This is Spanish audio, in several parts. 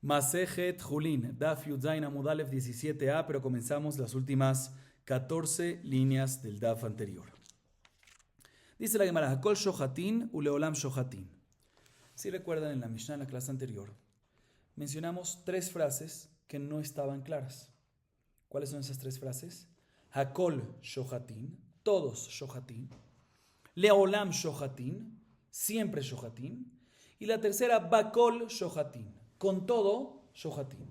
Masejet Julin, Daf Yudzain Amud Aleph 17a, pero comenzamos las últimas 14 líneas del Daf anterior. Dice la Gemara, Hakol Shohatin Uleolam Shohatin. Si recuerdan en la Mishnah, en la clase anterior, mencionamos tres frases que no estaban claras. ¿Cuáles son esas tres frases? Hakol Shohatin, todos Shohatin. Leolam Shohatin, siempre Shohatin. Y la tercera, Bakol Shohatin, con todo Shohatin.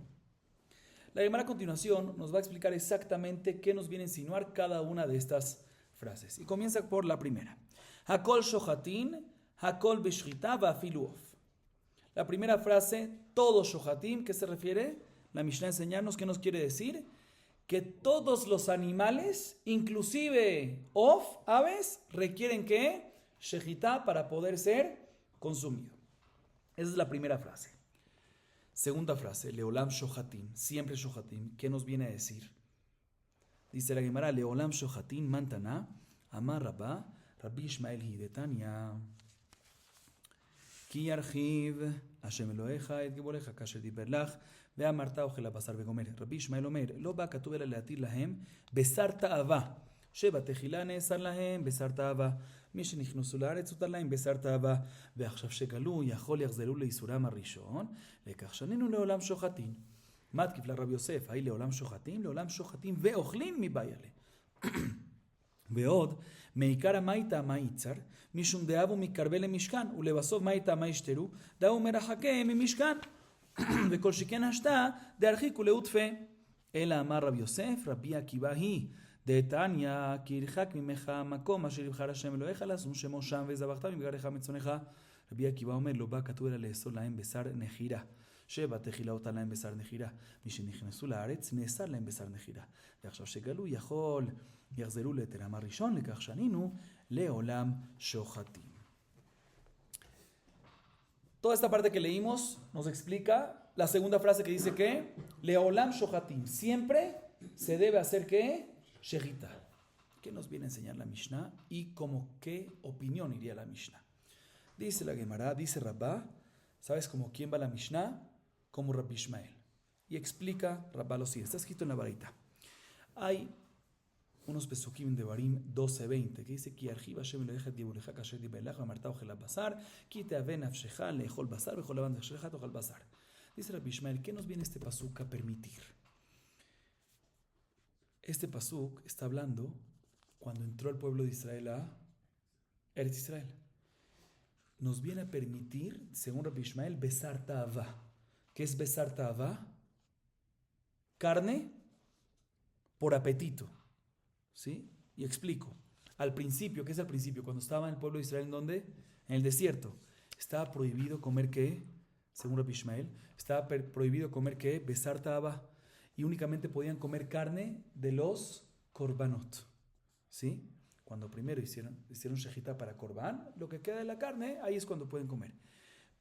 La Gemara a continuación nos va a explicar exactamente qué nos viene a insinuar cada una de estas frases. Y comienza por la primera. Hakol Shohatin, Hakol Beshchita Va'afilu Of. La primera frase, todo Shohatim, ¿qué se refiere? La Mishnah enseñarnos qué nos quiere decir. Que todos los animales, inclusive Of, aves, requieren ¿qué? Shechita para poder ser consumido. Esa es la primera frase. Segunda frase, Leolam Shohatim, siempre Shohatim. ¿Qué nos viene a decir? Dice la Gemara, Leolam Shohatim Mantana, Amar Rabba, Rabbi Ishmael Hidetanya. Ki yarchiv Hashem Elohecha et Giborecha kasher diber lach ve'amarta ochel habasar vegomer. Rabbi Ishmael omer, lo ba katuv ela leatir lahem besar ta'ava. שבע תחילה נאסר להם בשר תאווה. מי שנכנסו לארץ הותר להם בשר תאווה. ועכשיו שגלו יכול יחזרו לאיסורם הראשון, לכך שנינו לעולם שוחטין. מה תקיף לרב יוסף? האי לעולם שוחטין? לעולם שוחטין ואוכלים מבעלה. ועוד, מעיקר מה איתה מה יצר? משום דאבו מקרבה למשכן, ולבסוף מה איתה מה ישתרו? דאו מרחקה ממשכן. וכל שכן השתה, דארחיקו לעוטפה. אלא אמר רב יוסף, רבי עקיבא היא. דתניא כי ירחק ממך המקום אשר יבחר השם אלוהיך לשום שמו שם וזבחת מבגריך מצונך. רבי עקיבא אומר לא בא כתוב אלא לאסור להם בשר נחירה. שבע תחילה אותה להם בשר נחירה. מי שנכנסו לארץ נאסר להם בשר נחירה. ועכשיו שגלו יחזרו לתרם הראשון לכך שנינו לעולם שוחטים. Toda esta parte que leímos nos explica la segunda frase que dice que Leolam Shohatim, siempre se debe hacer que Shechita. ¿Qué nos viene a enseñar la Mishnah? Y como qué opinión iría la Mishnah. Dice la Gemara, dice Rabba, ¿sabes como quién va la Mishnah? Como Rabbi Ishmael. Y explica Rabba lo siguiente, está escrito en la varita. Hay unos pesukim de Barim 12:20 que dice Ki archiv Hashem Elohecha diburecha kasher dibelach amarta ochel basar ki teave nafshecha leechol basar vechol lavan nafshecha tochal basar. Dice Rabbi Ishmael, ¿qué nos viene este pasuk a permitir? Este pasuk está hablando cuando entró el pueblo de Israel a Eretz Israel. Nos viene a permitir, según Rabbi Ishmael, besar ta'ava. ¿Qué es besar ta'ava? Carne por apetito. ¿Sí? Y explico. Al principio, ¿qué es al principio? Cuando estaba en el pueblo de Israel, ¿en dónde? En el desierto. Estaba prohibido comer ¿qué? Según Rabbi Ishmael, estaba prohibido comer ¿qué? Besar ta'ava. Y únicamente podían comer carne de los korbanot. ¿Sí? Cuando primero hicieron shechita para korban, lo que queda de la carne, ahí es cuando pueden comer.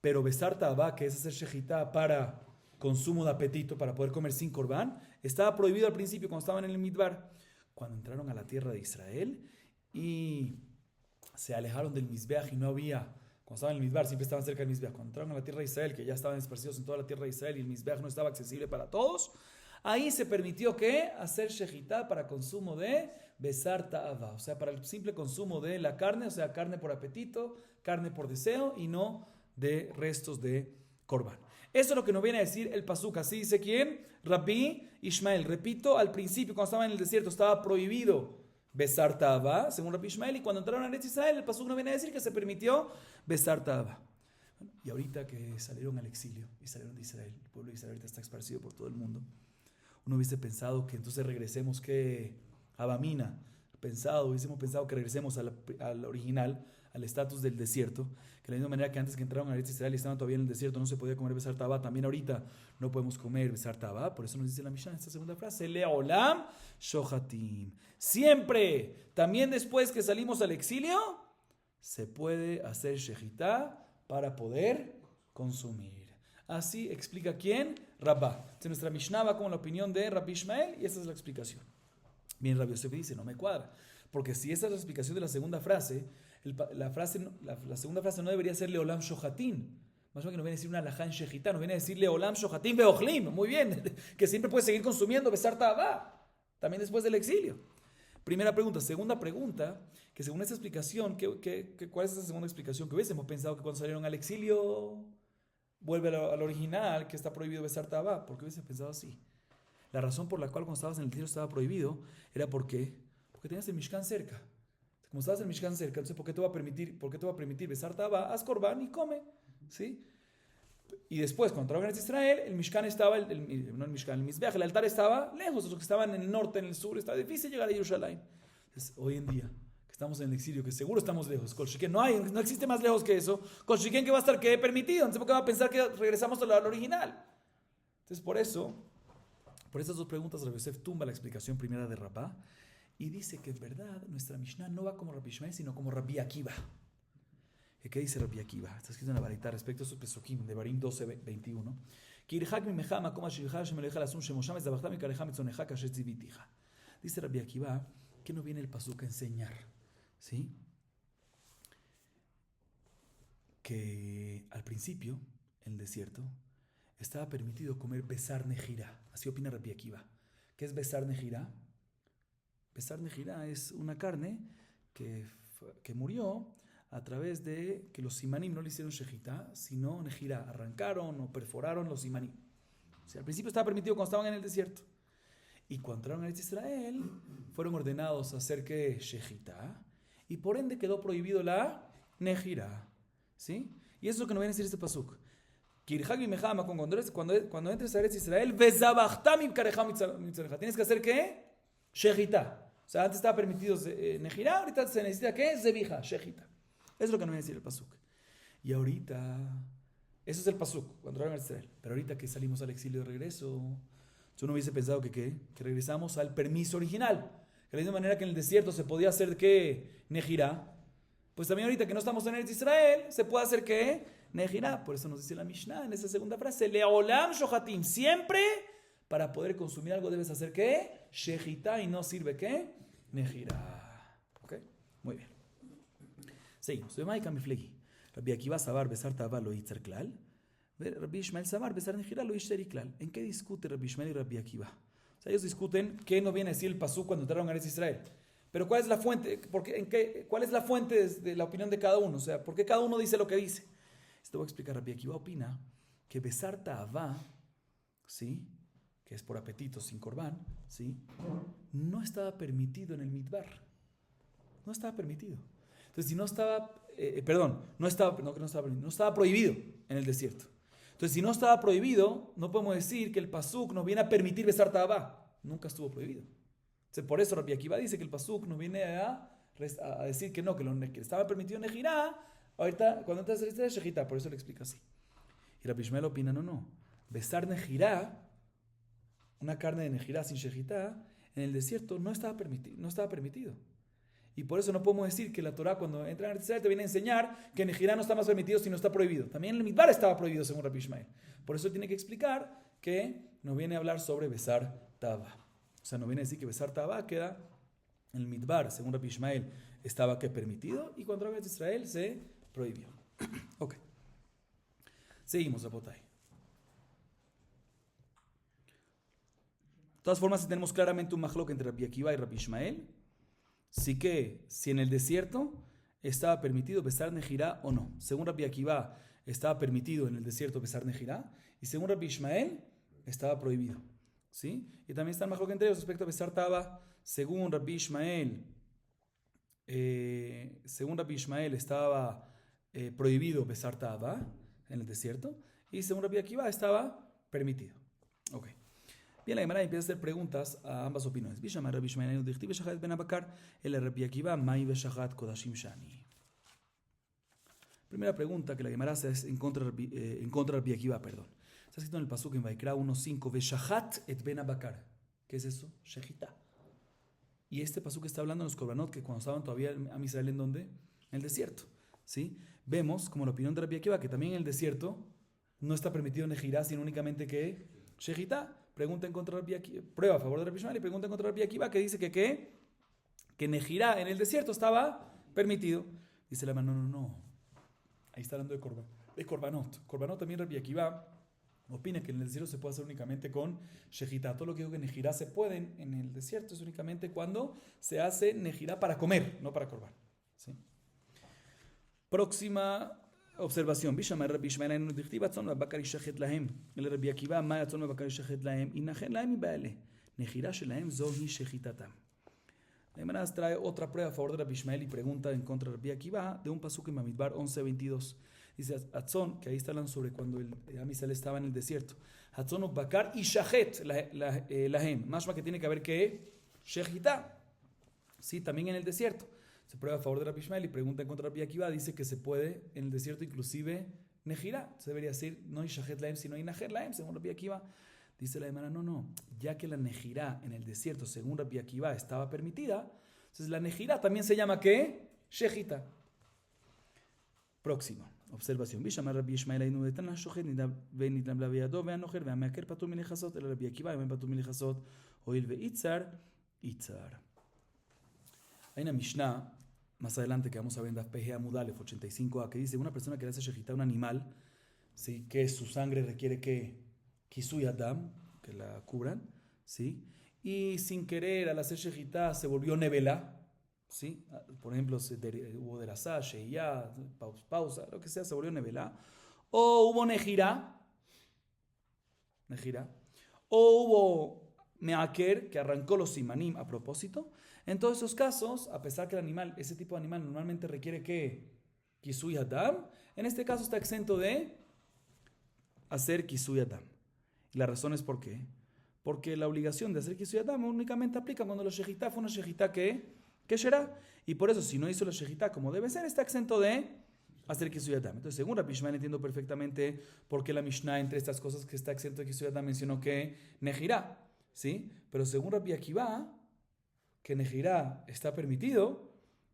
Pero besar ta'ava, que es hacer shechita para consumo de apetito, para poder comer sin korban, estaba prohibido al principio cuando estaban en el Midbar. Cuando entraron a la tierra de Israel y se alejaron del Mizbeach y no había, cuando estaban en el Midbar, siempre estaban cerca del Mizbeach. Cuando entraron a la tierra de Israel, que ya estaban esparcidos en toda la tierra de Israel y el Mizbeach no estaba accesible para todos, ahí se permitió ¿qué? Hacer shechita para consumo de besar ta'ava, o sea, para el simple consumo de la carne, o sea, carne por apetito, carne por deseo y no de restos de korban. Eso es lo que nos viene a decir el pasuk. Así dice ¿quién? Rabbi Ishmael. Repito, al principio cuando estaban en el desierto estaba prohibido besar ta'ava, según Rabbi Ishmael, y cuando entraron a Eretz Israel el pasuk nos viene a decir que se permitió besar ta'ava. Y ahorita que salieron al exilio y salieron de Israel, el pueblo de Israel ahorita está esparcido por todo el mundo. Uno hubiese pensado que entonces regresemos que a Bamina, hubiésemos pensado que regresemos al original, al estatus del desierto, que de la misma manera que antes que entraron a Eretz Israel y estaban todavía en el desierto no se podía comer besar ta'ava, también ahorita no podemos comer besar ta'ava. Por eso nos dice la Mishnah en esta segunda frase, Leolam Shohatim. Siempre, también después que salimos al exilio, se puede hacer shechita para poder consumir. Así explica ¿quién? Rabba. Entonces nuestra Mishnah va con la opinión de Rabbi Ishmael y esa es la explicación. Bien, Rabbi Yosef dice, no me cuadra. Porque si esa es la explicación de la segunda frase, la segunda frase no debería ser Leolam Shohatin. Más o menos que nos viene a decir una alajá en Shejitá, nos viene a decirle Olam Shohatim Beochlim, muy bien, que siempre puede seguir consumiendo Besar Ta'avá, también después del exilio. Primera pregunta. Segunda pregunta, que según esta explicación, ¿cuál es esa segunda explicación? Que hubiésemos pensado que cuando salieron al exilio vuelve al original, que está prohibido Besar Ta'avá. ¿Por qué hubiese pensado así? La razón por la cual cuando estabas en el exilio estaba prohibido era porque tenías el Mishkan cerca. Como estabas en el Mishkan cerca, entonces ¿por qué te va a permitir Besar Ta'avá? Haz Korban y come, ¿sí? Y después, cuando entraron en Israel, el Mishkan estaba, no el Mishkan, el Mizbeach, el altar estaba lejos, los que estaban en el norte, en el sur, estaba difícil llegar a Jerusalén. Entonces, hoy en día, que estamos en el exilio, que seguro estamos lejos, no existe más lejos que eso, Kolshiken que va a estar que permitido, entonces ¿por qué va a pensar que regresamos al original? Entonces, por estas dos preguntas, Rabbi Yosef tumba la explicación primera de Rabá y dice que en verdad nuestra Mishnah no va como Rabbi Ishmael, sino como Rabbi Akiva. ¿Qué dice Rabbi Akiva? Está escrito en la Baraita respecto a esos pesukim de Barim 12:21. Dice Rabbi Akiva que no viene el pasuk a enseñar, ¿sí? Que al principio, en el desierto, estaba permitido comer besar nejirá. Así opina Rabbi Akiva. ¿Qué es besar nejirá? Besar nejirá es una carne que murió a través de que los simanim no le hicieron shejitá, sino nejirá, arrancaron o perforaron los simanim. O sea, al principio estaba permitido cuando estaban en el desierto. Y cuando entraron a Israel, fueron ordenados a hacer que shejitá, y por ende quedó prohibido la nejirá. ¿Sí? Y eso es lo que nos viene a decir este pasuk. Cuando entres a Israel, tienes que hacer ¿qué? Shejitá. O sea, antes estaba permitido nejirá, ahorita se necesita ¿qué? Zebija, shejitá. Eso es lo que nos viene a decir el pasuk. Y ahorita, eso es el pasuk, cuando entraron a Israel. Pero ahorita que salimos al exilio de regreso, yo no hubiese pensado que regresamos al permiso original. Que de la misma manera que en el desierto se podía hacer ¿qué? Nejirá. Pues también ahorita que no estamos en Eretz Israel, se puede hacer ¿qué? Nejirá. Por eso nos dice la Mishnah en esa segunda frase, Leolam shohatim. Siempre para poder consumir algo debes hacer ¿qué? Shejitá, y no sirve ¿qué? Nejirá. ¿Ok? Muy bien. Seguimos. Rabbi Akiva sabar besar ta'avá lo yitzer klal. Rabbi Ishmael sabar besar nejirá lo yitzer klal. ¿En qué discute Rabbi Ishmael y Rabbi Akiva? O sea, ellos discuten qué no viene a decir el pasú cuando entraron a Eretz Israel. Pero ¿cuál es la fuente? ¿Cuál es la fuente de la opinión de cada uno? O sea, ¿por qué cada uno dice lo que dice? Esto voy a explicar. Rabbi Akiva opina que besar ta'avá, ¿sí? Que es por apetito, sin corbán, ¿sí? No estaba permitido en el midbar. No estaba permitido. Entonces, si no estaba, no estaba prohibido en el desierto. Entonces, si no estaba prohibido, no podemos decir que el pasuk nos viene a permitir besar ta'avá. Nunca estuvo prohibido. Entonces, por eso Rabbi Akiva dice que el pasuk nos viene a decir que no, que estaba permitido nejirá. Ahorita, cuando entras a la shejitá, por eso le explica así. Y Rabbi Ishmael opina, no. Besar nejirá, una carne de nejirá sin shejitá, en el desierto no estaba permitido. Y por eso no podemos decir que la Torah cuando entra en el Israel te viene a enseñar que nejirá no está más permitido si no está prohibido. También el midbar estaba prohibido según Rabbi Ishmael. Por eso tiene que explicar que nos viene a hablar sobre besar ta'avá. O sea, nos viene a decir que besar ta'avá queda en el midbar, según Rabbi Ishmael, estaba que permitido, y cuando entra en Israel se prohibió. Ok. Seguimos, Rabotay. De todas formas, tenemos claramente un majlok entre Rabbi Akiva y Rabbi Ishmael. Sí que, si en el desierto estaba permitido besar nejirá o no. Según Rabbi Akiva, estaba permitido en el desierto besar nejirá, y según Rabbi Ishmael, estaba prohibido. ¿Sí? Y también está el majlok entre ellos respecto a besar ta'avá. Según Rabbi Ishmael, estaba prohibido besar ta'avá en el desierto, y según Rabbi Akiva estaba permitido. Ok. Bien, la Gemara empieza a hacer preguntas a ambas opiniones. Primera pregunta que la Gemara hace es en contra de Rabbi Akiva, Está escrito en el pasuk en Vaikra 1.5, Veshahat et ben Abakar. ¿Qué es eso? Shejitá. Y este pasuk está hablando de los korbanot que cuando estaban todavía a Israel, ¿en dónde? En el desierto. ¿Sí? Vemos, como la opinión de Rabbi Akiva, que también en el desierto no está permitido nejirá, sino únicamente que shejitá. Pregunta en contra de Rabbi Akiva, prueba a favor de Rabbi Ishmael, y pregunta en contra de Rabbi Akiva, que dice que nejirá en el desierto estaba permitido. Dice la mano, no. Ahí está hablando de korban. de Korbanot. Korbanot también Rabbi Akiva opina que en el desierto se puede hacer únicamente con Shejitá. Todo lo que digo que Nejirá se puede en el desierto es únicamente cuando se hace Nejirá para comer, no para Korban. ¿Sí? Próxima observación. Bishamar Rabbi Ishmael en Dichtiva Tzon Bakar Yishachet Lahem. El Rabbi Akiva Maya Tzon Bakar Yishachet Lahem. Inachen Lahem Ibaele. Nejirá Shelahem Zohi Shejitatam. Además trae otra prueba a favor de Rabbi Ishmael y pregunta en contra de Rabbi Akiva de un pasuk en Bamidbar 11:22. Dice Atzon, que ahí está hablando sobre cuando el Am Yisrael estaba en el desierto. Atzon Bakar y Shahet Lahem. Mashma que tiene que haber que Shejitá. Sí, también en el desierto. Se prueba a favor de Rabbi Ishmael y pregunta en contra de Rabbi Akiva. Dice que se puede en el desierto inclusive Nejirá. Se debería decir no y Shahet Lahem, sino y Najer Lahem, según Rabbi Akiva. Dice la hermana, no, ya que la Nejirá en el desierto, según Rabbi Akiva, estaba permitida, entonces la Nejirá también se llama ¿qué? Shejita. Próximo, observación. Bishamar Rabbi Ishmael ainu de Tanah Shohet, Nidam Laviado, Veanocher, Veameaker Patum Milechazot, el Rabbi Akiva, Veam Patum Milechazot, Oil Veitzar, Itzar. Hay una Mishnah, más adelante que vamos a ver en Daf Pejea Mudalef 85a, que dice, una persona que le hace Shejita a un animal, ¿sí? Que su sangre requiere que Kisui Adam, que la cubran, ¿sí? Y sin querer, al hacer Shejitá, se volvió Nevela, ¿sí? Por ejemplo, hubo Derasá, Sheiyá, pausa, lo que sea, se volvió Nevela. O hubo Nejirá, o hubo Meaker, que arrancó los simanim a propósito. En todos esos casos, a pesar que el animal, ese tipo de animal normalmente requiere que Kisui Adam, en este caso está exento de hacer Kisui Adam. Y la razón es ¿por qué? Porque la obligación de hacer Kisui Adam únicamente aplica cuando la Shejitá fue una Shejitá que será. Y por eso, si no hizo la Shejitá como debe ser, está exento de hacer Kisui Adam. Entonces, según Rabbi Ishmael, entiendo perfectamente por qué la Mishnah, entre estas cosas que está exento de Kisui Adam, mencionó que Nejirá, ¿sí? Pero según Rabbi Akiva, que Nejirá está permitido,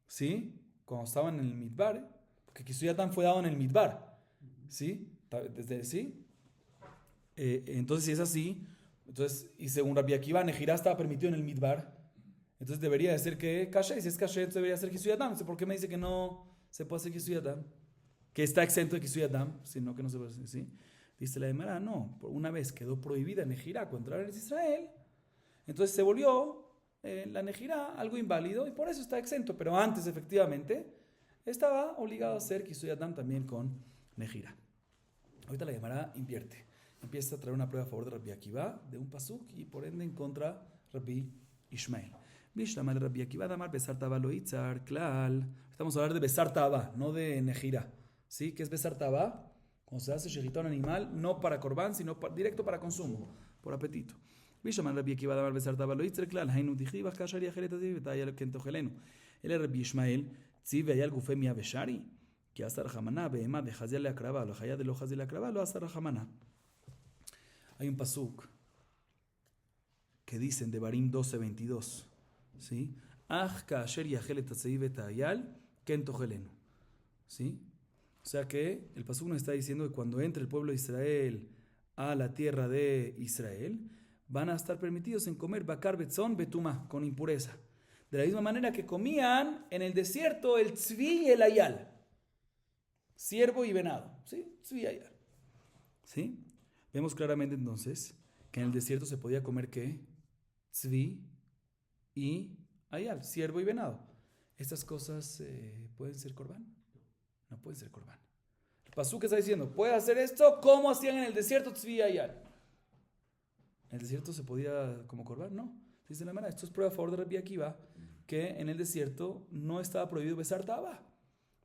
¿sí? Cuando estaban en el Midbar, porque Kisui Adam fue dado en el Midbar, ¿sí? ¿Sí? Entonces, si es así, entonces, y según Rabbi Akiva, Nejirá estaba permitido en el Midbar, entonces debería de ser que Kasher, y si es Kasher, entonces debería ser Kisui Adam. Entonces, ¿por qué me dice que no se puede hacer Kisui Adam? Que está exento de Kisui Adam, sino que no se puede hacer, ¿sí? Dice la Gemara, no, una vez quedó prohibida Nejirá cuando entraron en Israel, entonces se volvió la Nejirá algo inválido y por eso está exento, pero antes efectivamente estaba obligado a hacer Kisui Adam también con Nejirá. Ahorita la Gemara invierte. Empieza a traer una prueba a favor de Rabbi Akiva, de un pasuk, y por ende en contra Rabbi Ishmael. Bishlama de Rabbi Akiva, damar besar taba lo itzar, klal. Estamos a hablar de besar taba, no de Nejirá. ¿Sí? ¿Qué es besar taba? Cuando se hace shejitá a un animal, no para corbán, sino directo para consumo, por apetito. Bishlama de Rabbi Akiva, damar besar taba lo itzar, klal. Hainu dijibah kashar yacheret aziv, betayal kentogelenu. El Rabbi Ishmael, tziv vayal gufem ya beshari, que hasta rajamaná, behemá de hazia le akraba, lo hayá de lo hazia le akraba, lo hasta rajamaná. Hay un pasuk que dicen de Barim 12:22, ¿sí? ¿Sí? O sea que el pasuk nos está diciendo que cuando entre el pueblo de Israel a la tierra de Israel, van a estar permitidos en comer bakar betzón betumá, con impureza. De la misma manera que comían en el desierto el tzvi y el ayal, ciervo y venado, ¿sí? Tzvi y ayal, ¿sí? Vemos claramente entonces que en el desierto se podía comer ¿qué? Tzvi y ayal, ciervo y venado. ¿Estas cosas pueden ser corbán? No pueden ser corbán. El pasuk está diciendo, ¿puede hacer esto? ¿Cómo hacían en el desierto tzvi y ayal? ¿En el desierto se podía como corbán? No. Dice la hermana, esto es prueba a favor de Rabbi Akiva, que en el desierto no estaba prohibido besar taba.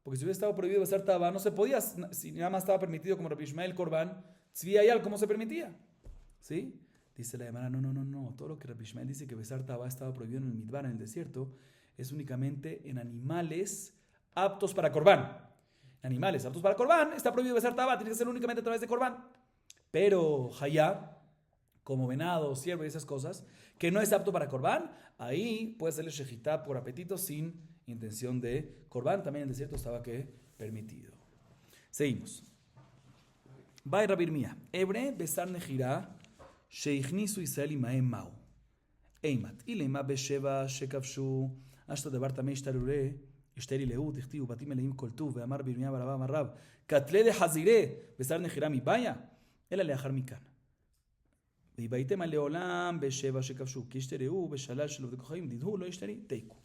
Porque si hubiera estado prohibido besar taba, no se podía, si nada más estaba permitido como Rabbi Ishmael corbán, tzvi y ayal, ¿cómo se permitía? ¿Sí? Dice la hermana, no. Todo lo que Rabbi Ishmael dice que besar taba estaba prohibido en el Midbar, en el desierto, es únicamente en animales aptos para corbán. Animales aptos para corbán, está prohibido besar taba, tiene que ser únicamente a través de corbán. Pero hayá, como venado, ciervo y esas cosas, que no es apto para corbán, ahí puede hacerle shejitá por apetito sin intención de corbán. También en el desierto estaba que permitido. Seguimos. Vai Rabir Mía. Ebre besar nejirá sheichnisu Israel imaem mau. Eimat. Ilema besheva shekavshu hasta debar tamei shtarure Ishteri lehu, dichtiu, batim eleim koltu, veamar birmia barabá marrab, katle de hazire, besar nejirá mi vaya, él alejar mi cana. ויבייתם לעולם בשבע שכבשו, כי ישתרעו בשלל של עובדי כוכבים, דידהו לא ישתרי, תיקו.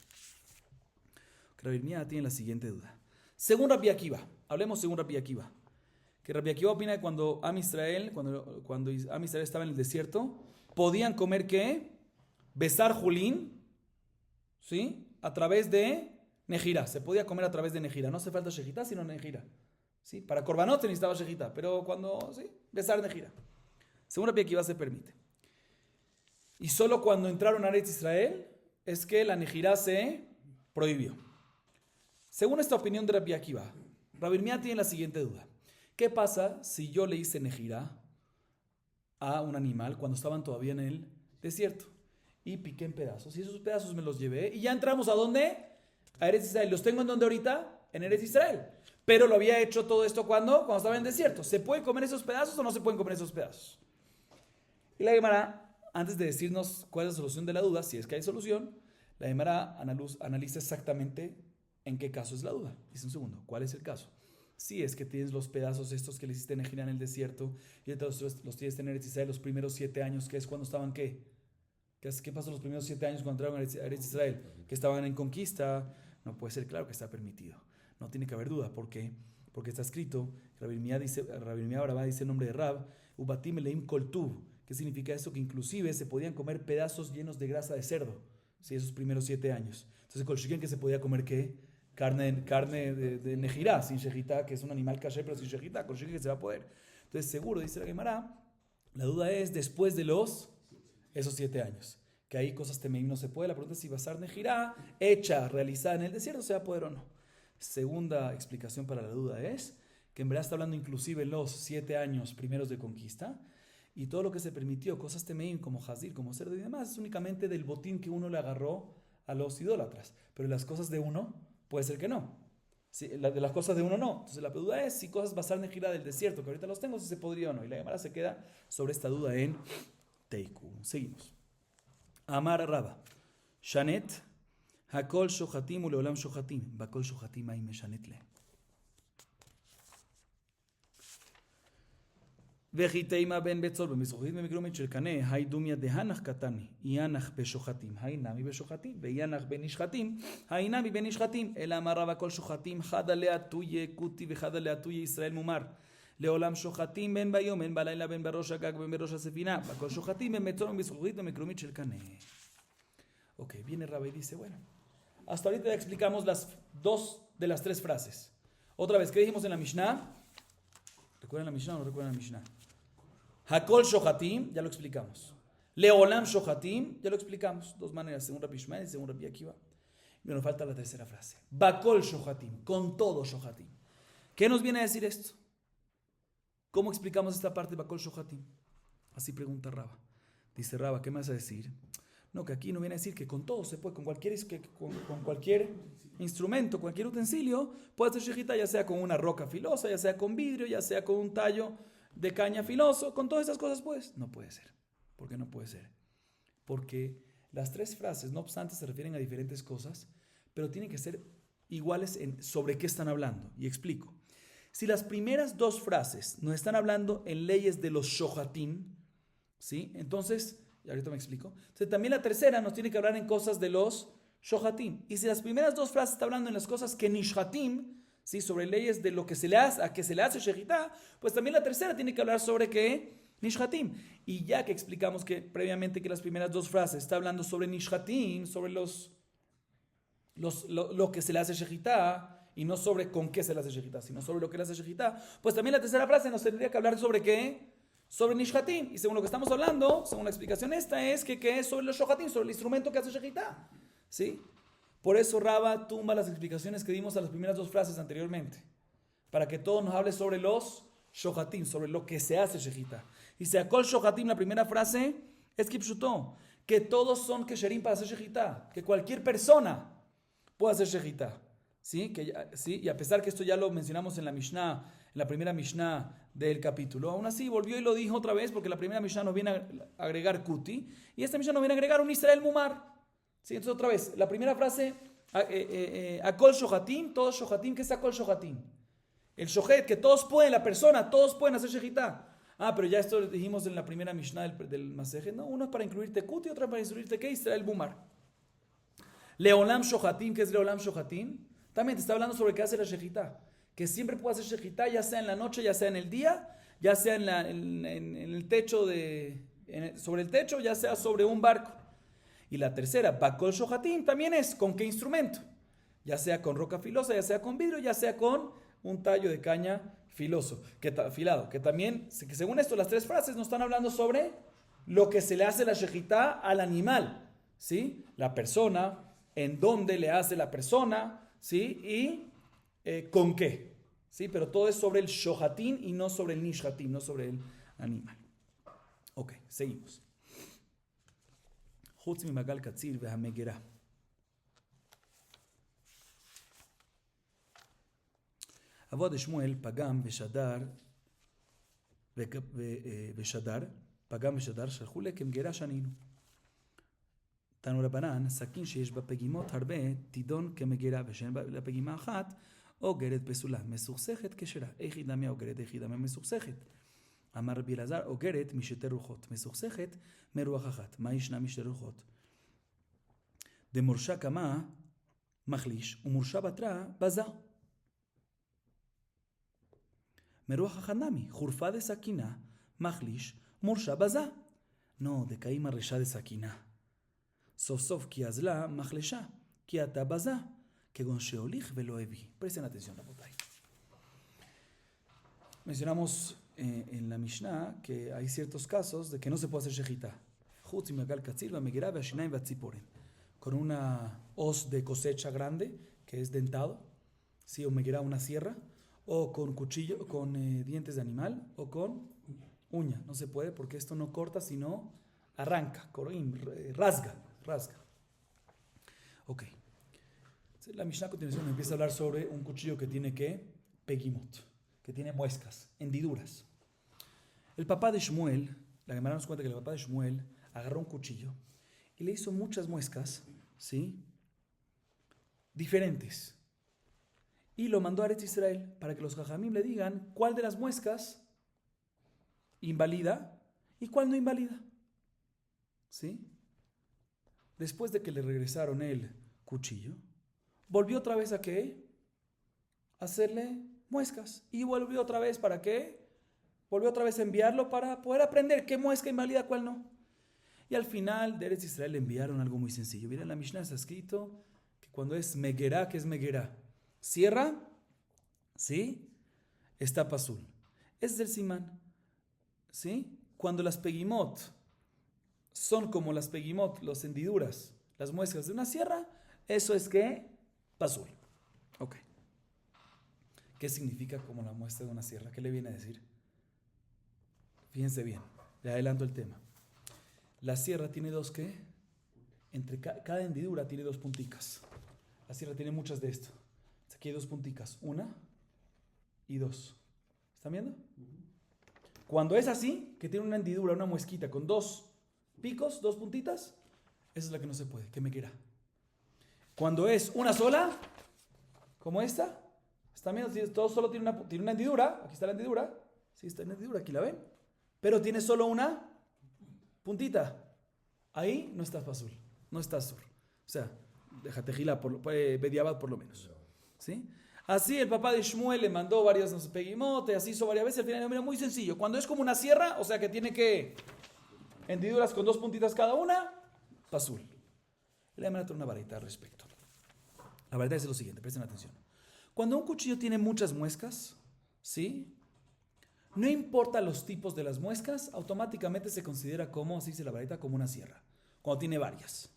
Rabbi Irmía tiene la siguiente duda. Según Rabbi Akiva, hablemos según Rabbi Akiva, que Rabbi Akiva opina que cuando Am Israel estaba en el desierto, podían comer ¿qué? Besar julín, ¿sí? A través de nejira. Se podía comer a través de nejira. No hace falta shejitá, sino nejira. ¿Sí? Para korbanot se necesitaba shejitá, pero cuando, ¿sí? Besar nejira. Según Rabbi Akiva se permite. Y solo cuando entraron a Eretz Israel es que la nejirá se prohibió. Según esta opinión de Rabbi Akiva, Rabbi Irmía tiene la siguiente duda. ¿Qué pasa si yo le hice nejirá a un animal cuando estaban todavía en el desierto? Y piqué en pedazos. Y esos pedazos me los llevé. Y ya entramos ¿a dónde? A Eretz Israel. ¿Los tengo en dónde ahorita? En Eretz Israel. Pero lo había hecho todo esto ¿cuándo? Cuando estaba en el desierto. ¿Se pueden comer esos pedazos o no se pueden comer esos pedazos? Y la Gemara, antes de decirnos cuál es la solución de la duda, si es que hay solución, la Gemara analiza exactamente en qué caso es la duda. Dice un segundo, ¿cuál es el caso? Si es que tienes los pedazos estos que le hiciste nejirá en el desierto y los tienes en Eretz Israel los primeros 7 años, que es cuando estaban ¿qué? ¿Qué pasó los primeros 7 años cuando entraron a Eretz Israel? Que estaban en conquista. No puede ser, claro que está permitido. No tiene que haber duda. ¿Por qué? Porque está escrito, Rabbi Irmía Barabá dice el nombre de Rab, Ubatim eleim koltuv. ¿Qué significa eso? Que inclusive se podían comer pedazos llenos de grasa de cerdo, ¿sí? Esos primeros 7 años. Entonces, colchiquen que se podía comer ¿qué? Carne de nejirá, sin shejitá, que es un animal kasher, pero sin shejitá, colchiquen que se va a poder. Entonces, seguro, dice la Gemara, la duda es después de esos 7 años. Que ahí cosas temeim no se puede. La pregunta es si basar nejirá, hecha, realizada en el desierto, se va a poder o no. Segunda explicación para la duda es que en verdad está hablando inclusive los 7 años primeros de conquista. Y todo lo que se permitió, cosas temeim como jazir, como cerdo y demás, es únicamente del botín que uno le agarró a los idólatras. Pero las cosas de uno, puede ser que no. Sí, de las cosas de uno no. Entonces la duda es si cosas basar nejirá del desierto, que ahorita los tengo, si se podría o no. Y la Gemara se queda sobre esta duda en Teiku. Seguimos. Amar Raba. Shanet, Hakol Shohatim Uleolam Shohatim. Bakol Shohatim Ay Meshanetle. Vejiteima ben Betzor במזרוחית במקרומית של קנה, היי דומיה דהנח קטני, ינח בשוחטים, היי נמי בשוחטים, וינח בנשחטים, היי נמי בנשחטים, אלא אמר רב הכל שוחטים, חד עליה תויה קוטי וחד עליה תויה ישראל מומר. לעולם שוחטים בין ביום, בין בלילה, בין בראש הגג, בין בראש הספינה, בכל שוחטים בין בצור במזרוחית במקרומית של קנה. Ok, viene Rabbi y dice, bueno, hasta ahorita ya explicamos las 2 de las 3 frases. Otra vez, ¿qué dijimos en la Mishnah? ¿Recuerdan la Mishnah o no recuerdan la Mishnah? Hakol Shohatim, ya lo explicamos. Leolam Shohatim, ya lo explicamos. 2 maneras, según Rabbi Ishmael y según Rabbi Akiva. Y nos falta la tercera frase. Bakol Shohatim, con todo Shohatim. ¿Qué nos viene a decir esto? ¿Cómo explicamos esta parte de Bakol Shohatim? Así pregunta Raba. Dice Raba, ¿qué me vas a decir? No, que aquí no viene a decir que con todo se puede, con cualquier instrumento, cualquier utensilio, puede hacer shejitá, ya sea con una roca filosa, ya sea con vidrio, ya sea con un tallo de caña filoso, con todas esas cosas pues, no puede ser. ¿Por qué no puede ser? Porque las 3 frases, no obstante, se refieren a diferentes cosas, pero tienen que ser iguales sobre qué están hablando. Y explico. Si las primeras 2 frases nos están hablando en leyes de los shohatim, ¿sí? Entonces, y ahorita me explico. Entonces, también la tercera nos tiene que hablar en cosas de los shohatim. Y si las primeras 2 frases están hablando en las cosas que nishhatim, ¿sí? Sobre leyes de lo que se le hace, a que se le hace shejitá, pues también la tercera tiene que hablar sobre qué, nishhatim. Y ya que explicamos que previamente que las primeras 2 frases está hablando sobre nishhatim, sobre lo que se le hace shejitá, y no sobre con qué se le hace shejitá, sino sobre lo que le hace shejitá, pues también la tercera frase nos tendría que hablar sobre qué, sobre nishhatim. Y según lo que estamos hablando, según la explicación esta, es que es sobre los shohatim, sobre el instrumento que hace shejitá, ¿sí? Por eso Raba tumba las explicaciones que dimos a las primeras 2 frases anteriormente, para que todo nos hable sobre los shohatim, sobre lo que se hace shejitá. Y se akol shohatim, la primera frase es kipshutó, que todos son kesherim para hacer shejitá, que cualquier persona puede hacer shejitá, ¿sí? ¿Sí? Y a pesar que esto ya lo mencionamos en la Mishnah, en la primera Mishnah del capítulo, aún así volvió y lo dijo otra vez, porque la primera Mishnah nos viene a agregar kuti, y esta Mishnah nos viene a agregar un Israel mumar. Sí, entonces otra vez, la primera frase Akol shohatim, todos shohatim. ¿Qué es akol shohatim? El shohet, que todos pueden, la persona, todos pueden hacer shejitá. Pero ya esto lo dijimos en la primera Mishnah del Masejet. No, uno es para incluir Tekut y otro para incluir ¿qué? Israel Bumar. Leolam shohatim, ¿qué es Leolam shohatim? También te está hablando sobre qué hace la shejitá. Que siempre puede hacer shejitá, ya sea en la noche, ya sea en el día, ya sea en el techo, sobre el techo, ya sea sobre un barco. Y la tercera, bakol shohatim, también es con qué instrumento. Ya sea con roca filosa, ya sea con vidrio, ya sea con un tallo de caña afilado. Que también, que según esto, las tres frases nos están hablando sobre lo que se le hace la shejitá al animal. ¿Sí? La persona, en dónde le hace la persona, ¿sí? Y con qué. ¿Sí? Pero todo es sobre el shohatim y no sobre el nishhatim, no sobre el animal. Ok, seguimos. חוץ ממעגל קציר והמגירה. אבות שמואל פגם ושדר שלחו כמגירה שנינו. תנו רבנן, סכין שיש בה פגימות הרבה תידון כמגירה ושאין בה פגימה אחת אוגרת פסולה, מסוכסכת כשרה. איך ידמה אוגרת, איך ידמה מסוכסכת. אמר רבי אלעזר, אוגרת משתי רוחות, מסוכסכת מרוח אחת. מה ישנה משתי רוחות? דמורשה קמה מחליש ומורשה בתרה בזה. מרוח אחת נמי, חורפה דסכינה מחליש מורשה בזה. נו, דקאימא רשע דסכינה. סוף סוף כי אזלה מחלשה, כי אתה בזה, כגון שהוליך ולא הביא. Presten atención, רבותיי. Mencionamos en la Mishnah que hay ciertos casos de que no se puede hacer shejitá. Chutz mimagal katzir v'amegirá v'ashinaim v'atziporen. Con una hoz de cosecha grande, que es dentado, sí, o megirá una sierra, o con cuchillo, con dientes de animal, o con uña. No se puede porque esto no corta, sino arranca, rasga. Ok. La Mishnah a continuación empieza a hablar sobre un cuchillo que tiene pegimot, que tiene muescas, hendiduras. El papá de Shmuel, la Gemara nos cuenta que el papá de Shmuel agarró un cuchillo y le hizo muchas muescas, ¿sí? Diferentes. Y lo mandó a Eretz Israel para que los jajamim le digan cuál de las muescas invalida y cuál no invalida. ¿Sí? Después de que le regresaron el cuchillo, volvió otra vez a ¿qué? Hacerle muescas. Y volvió otra vez ¿para qué? Volvió otra vez a enviarlo para poder aprender qué muesca invalida, cuál no. Y al final de Eretz Israel le enviaron algo muy sencillo. Miren, en la Mishnah está escrito que cuando es megerá, ¿qué es megerá? Sierra, ¿sí? Está pasul. Es del simán, ¿sí? Cuando las pegimot son como las pegimot, las hendiduras, las muescas de una sierra, eso es que pasul. Ok. ¿Qué significa como la muestra de una sierra? ¿Qué le viene a decir? Fíjense bien, le adelanto el tema. La sierra tiene dos, ¿qué? Entre cada hendidura tiene dos punticas. La sierra tiene muchas de esto. Aquí hay dos punticas, una y dos. ¿Están viendo? Cuando es así, que tiene una hendidura, una muesquita con dos picos, dos puntitas, esa es la que no se puede, que me quiera. Cuando es una sola, como esta, ¿están viendo? Todo solo tiene una hendidura, aquí está la hendidura, sí está la hendidura, aquí la ven, pero tiene solo una puntita. Ahí no está pasul, no está sur. O sea, déjate gilar, bediabad por lo menos. ¿Sí? Así el papá de Shmuel le mandó varias pegimotes, así hizo varias veces. Al final, mira, muy sencillo. Cuando es como una sierra, o sea que tiene que hendiduras con dos puntitas cada una, pasul. Le voy a meter una varita al respecto. La varita es lo siguiente, presten atención. Cuando un cuchillo tiene muchas muescas, ¿sí? No importa los tipos de las muescas, automáticamente se considera como, así dice la varita, como una sierra. Cuando tiene varias.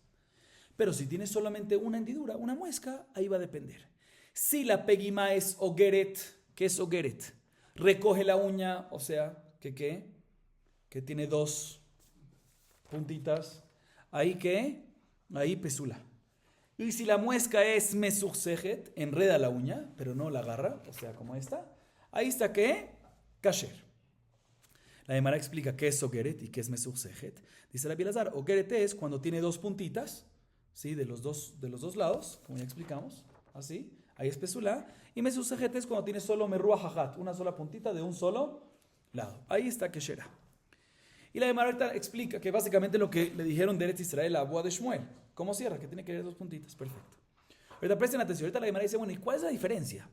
Pero si tiene solamente una hendidura, una muesca, ahí va a depender. Si la pegima es ogeret, ¿qué es ogeret? Recoge la uña, o sea, que tiene dos puntitas. ¿Ahí qué? Ahí pesula. Y si la muesca es mesuchsejet, enreda la uña, pero no la agarra, o sea, como esta. Ahí está ¿qué? Kasher. La Gemara explica qué es ogeret y qué es mesuchsejet. Dice la Rabbi Elazar, ogeret es cuando tiene dos puntitas, ¿sí? De los dos lados, como ya explicamos, así, ahí es pesulá. Y mesusejet es cuando tiene solo merruah hajat, una sola puntita de un solo lado. Ahí está Keshera. Y la Gemara ahorita explica que básicamente lo que le dijeron de Eretz Israel a Boa de Shmuel. ¿Cómo cierra? Que tiene que ver dos puntitas. Perfecto. Ahorita presten atención. Ahorita la Gemara dice, bueno, ¿y cuál es la diferencia?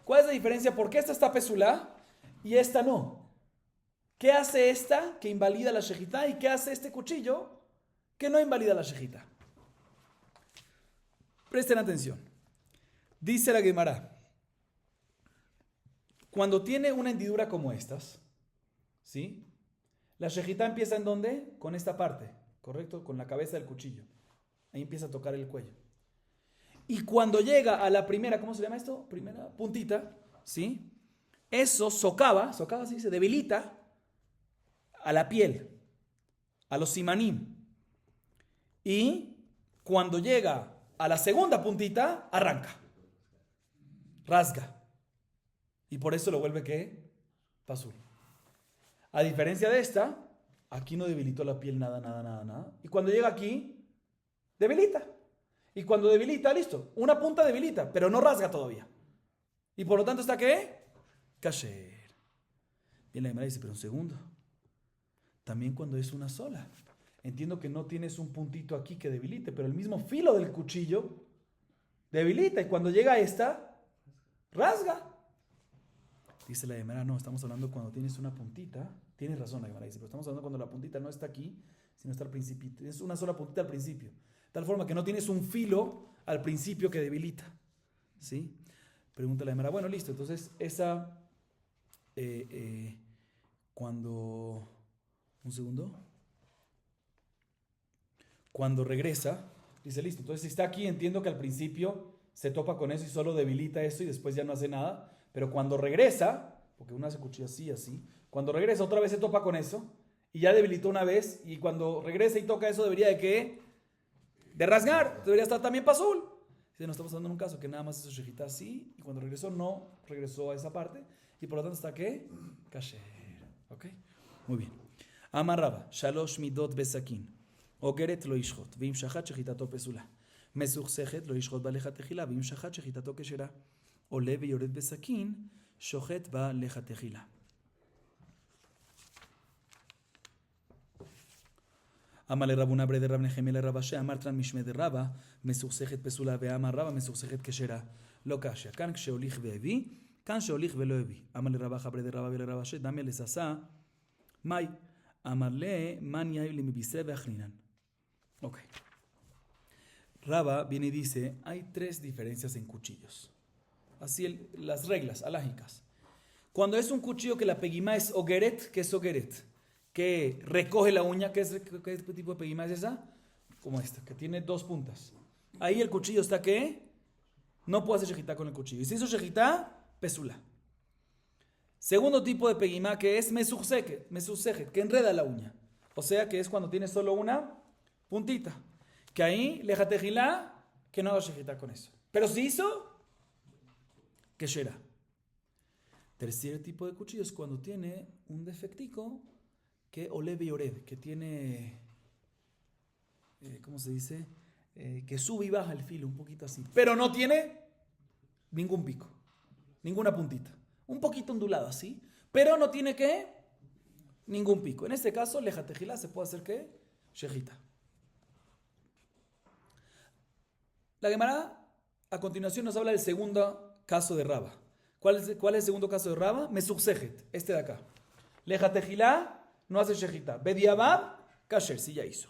¿Cuál es la diferencia? ¿Por qué esta está pesulá y esta no? ¿Qué hace esta que invalida la shejitá y qué hace este cuchillo que no invalida la shejitá? Presten atención. Dice la Gemara, cuando tiene una hendidura como estas, ¿sí? La shejitá empieza ¿en dónde? Con esta parte, ¿correcto? Con la cabeza del cuchillo. Ahí empieza a tocar el cuello. Y cuando llega a la primera, ¿cómo se llama esto? Primera puntita, ¿sí? Eso socava, se dice, debilita a la piel, a los simanim. Y cuando llega a la segunda puntita, arranca, rasga. Y por eso lo vuelve, ¿qué? Pasul. A diferencia de esta, aquí no debilitó la piel nada. Y cuando llega aquí, debilita. Y cuando debilita, listo. Una punta debilita, pero no rasga todavía. Y por lo tanto, ¿está qué? Kasher. Bien, la Gemara dice, pero un segundo. También cuando es una sola. Entiendo que no tienes un puntito aquí que debilite, pero el mismo filo del cuchillo debilita. Y cuando llega a esta, rasga. Dice la Gemara, no, estamos hablando cuando tienes una puntita. Tienes razón la Gemara dice, pero estamos hablando cuando la puntita no está aquí, sino está al principio. Es una sola puntita al principio. De tal forma que no tienes un filo al principio que debilita. ¿Sí? Pregunta la Gemara, bueno, listo. Entonces, esa, cuando, un segundo, cuando regresa, dice, listo. Entonces, si está aquí, entiendo que al principio se topa con eso y solo debilita eso y después ya no hace nada. Pero cuando regresa, porque una se cuchilla así, cuando regresa otra vez se topa con eso y ya debilitó una vez y cuando regresa y toca eso debería de ¿qué? De rasgar, debería estar también pasul. Si no estamos hablando en un caso que nada más eso shejitá así y cuando regresó no regresó a esa parte y por lo tanto está ¿qué? Kasher. ¿Ok? Muy bien. Amar Raba, shalosh midot besakin, ogeret lo ishchot, vim shachat shejitato pesula, mesuchsechet lo ishchot baleja tejila, vim shachat shejitato keshera. עולה ויורד בסכין, שוחט בה לכתחילה. אמר לרבונה ברי דרב נחמיה לרב אשי, אמר תרן משמי דרבה, מסוכסכת פסולה, ואמר רבה מסוכסכת כשרה. לא קשיא, כאן כשהוליך והביא, כאן שהוליך ולא הביא. אמר לרבה חברי דרבה ולרב אשי, דמיה לססה, מאי? אמר לה, מן יאיב למביסה ואחרינן. Ok. Raba viene y dice, hay tres diferencias en cuchillos. Así las reglas alágicas. Cuando es un cuchillo que la pegimá es ogeret, ¿qué es ogeret? Que recoge la uña, ¿qué tipo de pegimá es esa? Como esta, que tiene dos puntas. Ahí el cuchillo está ¿qué? No puede hacer shejitá con el cuchillo. Y si hizo shejitá, pesula. Segundo tipo de pegimá que es mesusejet, que enreda la uña. O sea que es cuando tiene solo una puntita. Que ahí, lejatejilá, que no haga shejitá con eso. Pero si hizo, Keshera. Tercer tipo de cuchillo es cuando tiene un defectico que oleve y ored, que tiene, ¿cómo se dice? Que sube y baja el filo un poquito así, pero no tiene ningún pico, ninguna puntita, un poquito ondulado así, pero no tiene ¿qué? Ningún pico. En este caso, lejatejilá se puede hacer ¿qué? Shejita. La Gemara a continuación nos habla del segundo caso de Raba. ¿Cuál es el segundo caso de Raba? Mesuchsechet, este de acá. Lejatejilá no hace shejita. Bediabab, kasher, sí ya hizo.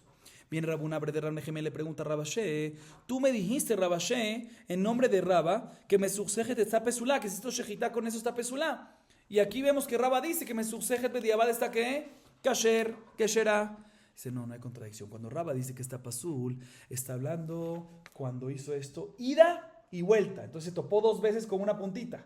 Viene Rabuna de Rab Nehemia le pregunta a Rabashé, tú me dijiste, Rabashé, en nombre de Raba, que Mesuchsechet está pesulá, que si esto shejita con eso está pesulá. Y aquí vemos que Raba dice que Mesuchsechet bediabab está ¿qué? Kasher, kesherá. Dice, no hay contradicción. Cuando Raba dice que está pasul, está hablando cuando hizo esto, ida y vuelta. Entonces se topó dos veces con una puntita.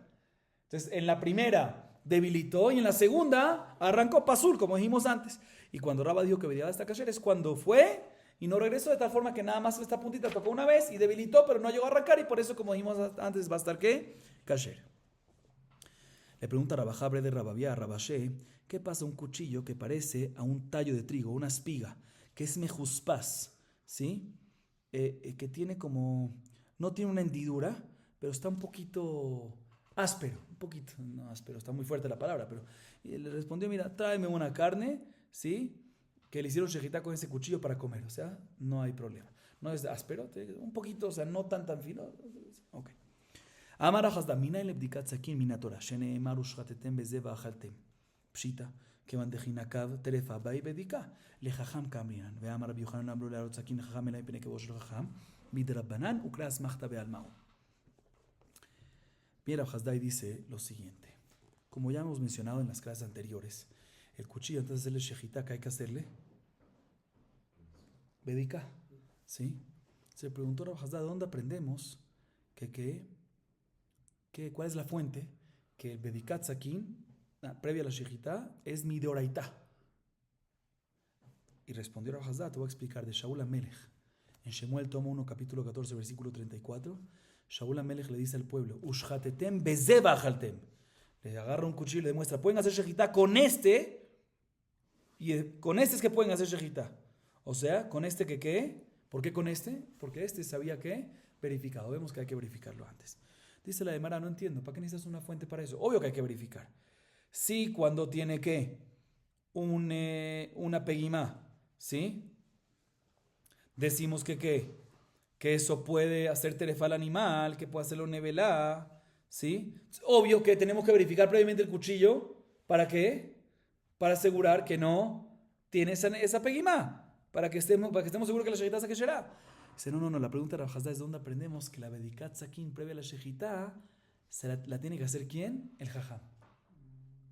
Entonces en la primera debilitó y en la segunda arrancó pasul, como dijimos antes. Y cuando Raba dijo que bediabab está kasher es cuando fue y no regresó, de tal forma que nada más esta puntita tocó una vez y debilitó, pero no llegó a arrancar y por eso, como dijimos antes, va a estar ¿qué? Kasher. Le pregunta a Rabajabre de Rababía a Rabashé, ¿qué pasa un cuchillo que parece a un tallo de trigo, una espiga, que es mejuspaz, ¿sí? que tiene como, no tiene una hendidura, pero está un poquito áspero, un poquito, no áspero, está muy fuerte la palabra, pero le respondió, mira, tráeme una carne, ¿sí? Que le hicieron shejitá con ese cuchillo para comer, o sea, no hay problema. No es áspero, un poquito, o sea, no tan fino. Ok. Amar Hajazda, mina el abdikat sakin mina Torah, sheneemar ushchatetem beze va'achaltem. Pshita, כיוון דחינקב טרפה באי בדיקה, לחכם כאמרינן, ואמר רבי יוחנן אמרו להראות סכין לחכם אלא מפני כבודו של חכם, מדרבנן וקרא אסמכתא בעלמאו. Mira, Hajzdai dice lo siguiente. Como ya hemos mencionado en las clases anteriores, el cuchillo antes de hacerle shejitá, que hay que hacerle bedika, ¿sí? Se preguntó Rav Hajzdai, ¿de dónde aprendemos cuál es la fuente? Que el bedikat sakin, previa a la shejitá, es mi deoraitá. Y respondió Rav Hajzdai, te voy a explicar, de Shaul HaMelech. En Shemuel, tomo 1, capítulo 14, versículo 34, Shaul HaMelech le dice al pueblo, Ushchatetem beze va'achaltem. Le agarra un cuchillo y le demuestra, pueden hacer shejitá con este, y con este es que pueden hacer shejitá. O sea, con este que ¿qué? ¿Por qué con este? Porque este sabía que verificado. Vemos que hay que verificarlo antes. Dice la Gemara, no entiendo, ¿para qué necesitas una fuente para eso? Obvio que hay que verificar. Sí, cuando tiene ¿qué? Una pegimá, ¿sí? Decimos que ¿qué? Que eso puede hacer terefa al animal, que puede hacerlo nevelá, ¿sí? Es obvio que tenemos que verificar previamente el cuchillo. ¿Para qué? Para asegurar que no tiene esa pegimá. Para que estemos seguros que la shejitá saque será. Dice, no, la pregunta de Rav Hajzdai es de dónde aprendemos que la bedikat sakin previa a la shejitá la tiene que hacer ¿quién? El jajam.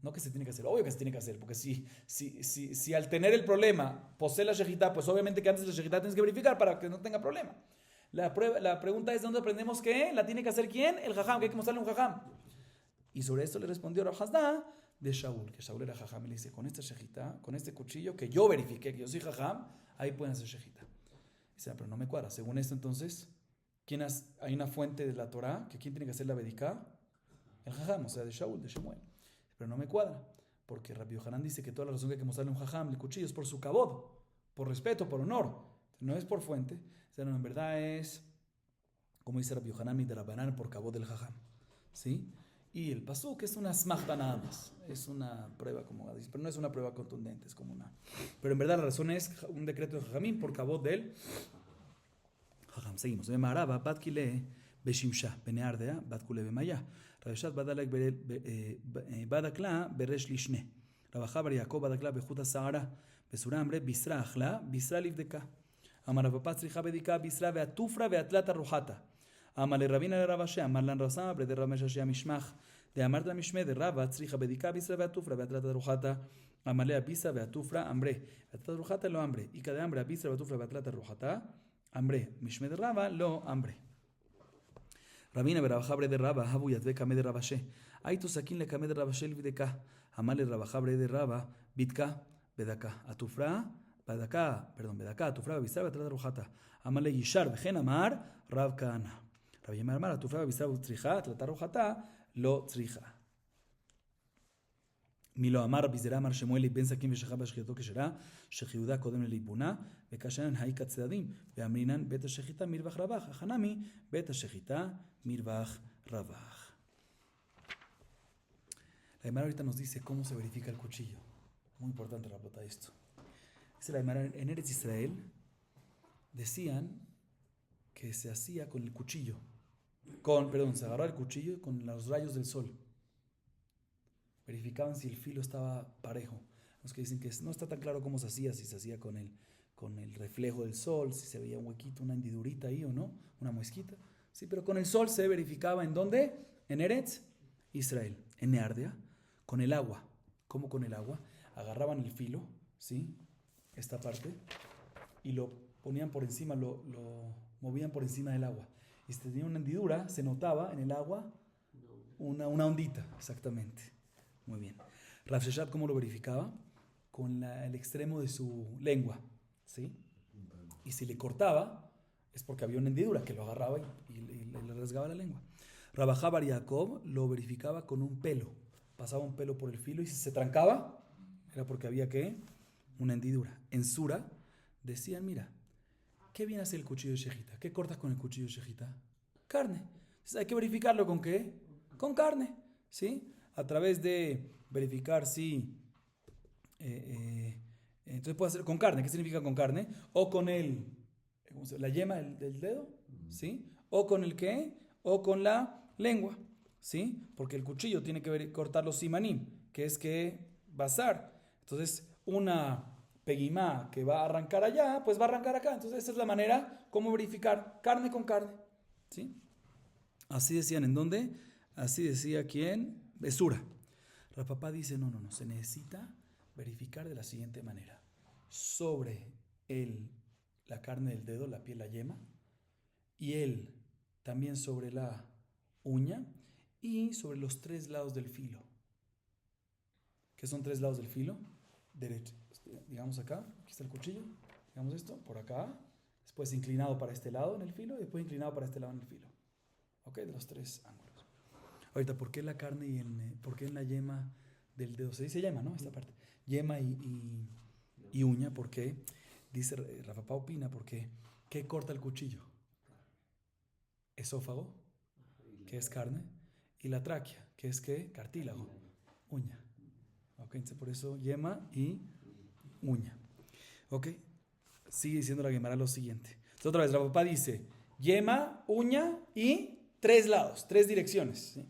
No que se tiene que hacer, obvio que se tiene que hacer, porque si al tener el problema posee la shejitá, pues obviamente que antes de la shejitá tienes que verificar para que no tenga problema. La pregunta es, ¿de dónde aprendemos que la tiene que hacer quién? El jajam, que hay que mostrarle un jajam. Y sobre esto le respondió Rav Hajzdai de Shaul, que Shaul era jajam, y le dice, con esta shejitá, con este cuchillo que yo verifiqué, que yo soy jajam, ahí pueden hacer shejitá. Dice, pero no me cuadra. Según esto, entonces, hay una fuente de la Torah, que ¿quién tiene que hacer la bediká? El jajam, o sea, de Shaul, de Shemuel. Pero no me cuadra, porque Rabbi Yohanan dice que toda la razón que hay que mostrarle un jajam, el cuchillo, es por su kabod, por respeto, por honor. No es por fuente. O sea, no, en verdad es, como dice Rabbi Yohanan, midrabanan, por kabod del jajam. ¿Sí? Y el pasuk es una smachta nada más. Es una prueba, como dice, pero no es una prueba contundente, es como una. Pero en verdad la razón es un decreto de jajamín por kabod del jajam. Seguimos. Bemaraba, batkile, beshimsha, beneardea, batkule bemaya. Rabeshat badalek badakla, beresh lishne. Rabajá bar Yaakov badakla, bejuta sahara, besurambre, bisra achla, bisra livdeka. Amar papá tzricha bedika, bisra veatufra, veatlata rujata. Amar le rabina le rabashe, amar lan rasam, bre de rameshashia mishmach. De amar la mishme de raba, tzricha bedika, bisra veatufra, veatlata rujata. Amar le abisa, veatufra, hambre. Veatlata rujata lo hambre. Y cada hambre, abisa, veatufra, veatlata rujata. Hambre. Mishme de raba, lo hambre. Rabina berabajabre de raba, habu yatve kame de rabashe. Aitu sakin le kame de rabashe videka. Amale rabajabre de raba, bitka, bedaka. Atufra, bedaka, atufra, bisra, betrata rujata. Amale yishar, vejen amar, rab kana. Rabbi Amar, atufra, bisra, tzricha, tlata rujata, lo tzricha. מילו אמר רבי זרע אמר שמואל בן סכין ושכב בשחיתו כשרה שחיודה קודם לליבונה וקשרן העיק הצדדים ואמרינן בית השחיטה מרווח רווח החנמי בית השחיטה מרווח רווח. La Gemara ahorita nos dice cómo se verifica el cuchillo. Muy importante la plata esto. Dice la Gemara, en Eretz Israel decían que se hacía con el cuchillo. Se agarraba el cuchillo con los rayos del sol. Verificaban si el filo estaba parejo. Los que dicen que no está tan claro cómo se hacía, si se hacía con el reflejo del sol, si se veía un huequito, una hendidurita ahí o no, una muesquita. Sí, pero con el sol se verificaba ¿en dónde? En Eretz Israel, en Neardea, con el agua. ¿Cómo con el agua? Agarraban el filo, ¿sí? Esta parte, y lo ponían por encima, lo movían por encima del agua. Y si tenía una hendidura, se notaba en el agua una ondita, exactamente. Muy bien. Rav Sheshat, ¿cómo lo verificaba? Con el extremo de su lengua, ¿sí? Y si le cortaba, es porque había una hendidura que lo agarraba y le rasgaba la lengua. Rabajá bar Yaakov lo verificaba con un pelo. Pasaba un pelo por el filo y si se trancaba, era porque había ¿qué? Una hendidura. En Sura decían, mira, ¿Qué viene a hacer el cuchillo de shejita? ¿Qué cortas con el cuchillo de shejita? Carne. Entonces hay que verificarlo ¿con qué? Con carne, ¿sí? A través de verificar si... entonces puede ser con carne. ¿Qué significa con carne? O con la yema del dedo, ¿sí? O con el qué? O con la lengua, ¿sí? Porque el cuchillo tiene que cortar los simanim, que es que basar. Entonces, una pegimá que va a arrancar allá, pues va a arrancar acá. Entonces, esa es la manera como verificar carne con carne, ¿sí? Así decían, ¿en dónde? Así decía ¿quién? Besura. Rapapá dice, no, se necesita verificar de la siguiente manera. Sobre la carne del dedo, la piel, la yema, y también sobre la uña y sobre los 3 lados del filo. ¿Qué son 3 lados del filo? Derecho, digamos acá, aquí está el cuchillo, digamos esto, por acá, después inclinado para este lado en el filo y después inclinado para este lado en el filo. ¿Ok? De los 3 ángulos. Ahorita, ¿por qué la carne por qué en la yema del dedo? Se dice yema, ¿no? Esta parte. Yema y uña, ¿por qué? Dice Rapapá opina, porque ¿qué corta el cuchillo? Esófago, que es carne, y la tráquea, que es ¿qué? Cartílago, uña. Ok, entonces por eso yema y uña. Ok, sigue diciendo la Gemara lo siguiente. Entonces otra vez, Rapapá dice yema, uña y 3 lados, 3 direcciones. ¿Sí?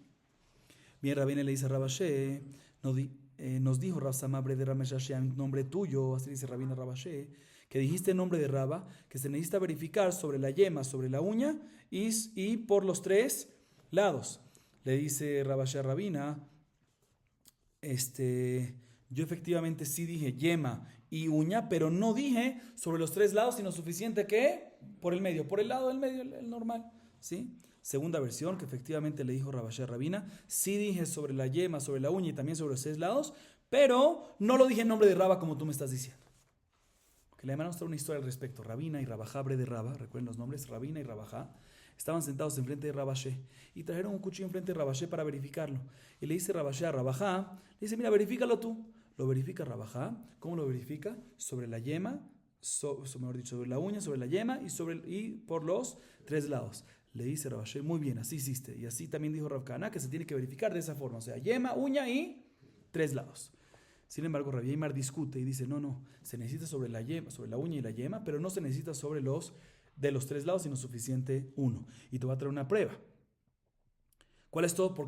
Bien, Rabina le dice a Rabashé, nos dijo Rav Samabre de Rameshashé, en nombre tuyo, así dice Rabina Rabashé, que dijiste en nombre de Raba, que se necesita verificar sobre la yema, sobre la uña y por los 3 lados. Le dice Rabashé a Rabina, yo efectivamente sí dije yema y uña, pero no dije sobre los 3 lados, sino suficiente que por el medio, por el lado del medio, el normal, ¿sí? Segunda versión, que efectivamente le dijo Rabashé a Rabina, sí dije sobre la yema, sobre la uña y también sobre los 6 lados, pero no lo dije en nombre de Raba como tú me estás diciendo. Que le van a mostrar una historia al respecto. Rabina y Rabajá, de Raba, recuerden los nombres, Rabina y Rabajá, estaban sentados enfrente de Rabashé y trajeron un cuchillo enfrente de Rabashé para verificarlo. Y le dice Rabashé a Rabajá, le dice, mira, verifícalo tú. Lo verifica Rabajá. ¿Cómo lo verifica? Sobre la yema, mejor dicho, sobre la uña, sobre la yema y por los 3 lados. Le dice Rabashé, muy bien, así hiciste. Y así también dijo Rav Kahana, que se tiene que verificar de esa forma. O sea, yema, uña y 3 lados. Sin embargo, Rabbi Aimar discute y dice, no, se necesita sobre la yema, sobre la uña y la yema, pero no se necesita sobre de los 3 lados, sino suficiente uno. Y te voy a traer una prueba. ¿Cuál es todo? ¿Por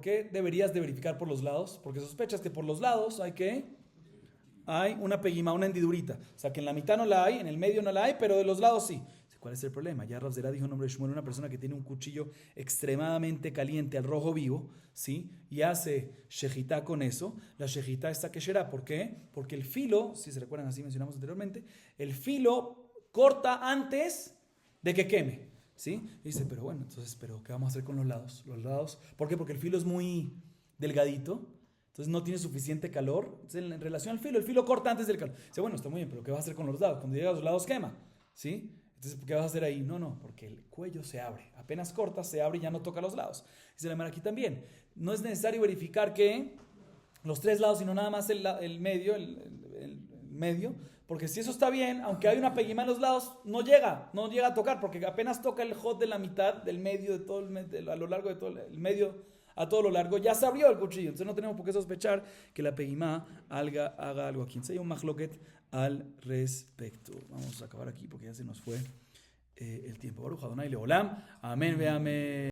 qué deberías de verificar por los lados? Porque sospechas que por los lados hay una pegima, una hendidurita. O sea, que en la mitad no la hay, en el medio no la hay, pero de los lados sí. ¿Cuál es el problema? Ya Rav Zera dijo en nombre de Shmuel, una persona que tiene un cuchillo extremadamente caliente al rojo vivo, ¿sí? Y hace shejitá con eso. La shejitá está kesherá. ¿Por qué? Porque el filo, si se recuerdan así mencionamos anteriormente, el filo corta antes de que queme, ¿sí? Y dice, pero bueno, entonces, ¿qué vamos a hacer con los lados? Los lados, ¿por qué? Porque el filo es muy delgadito, entonces no tiene suficiente calor. Entonces, en relación al filo, el filo corta antes del calor. Dice, bueno, está muy bien, pero ¿qué vas a hacer con los lados? Cuando llega a los lados quema, ¿sí? Entonces, ¿qué vas a hacer ahí? No, porque el cuello se abre. Apenas cortas, se abre y ya no toca los lados. Dice la Gemara aquí también. No es necesario verificar que los 3 lados, sino nada más el medio, el medio. Porque si eso está bien, aunque hay una pegima en los lados, no llega a tocar, porque apenas toca el hot de la mitad del medio, a lo largo de todo el medio, a todo lo largo, ya se abrió el cuchillo. Entonces no tenemos por qué sospechar que la pegima haga algo aquí. Entonces hay un mahloket al respecto. Vamos a acabar aquí porque ya se nos fue el tiempo. Baruch Adonai Leolam. Amén ve amén.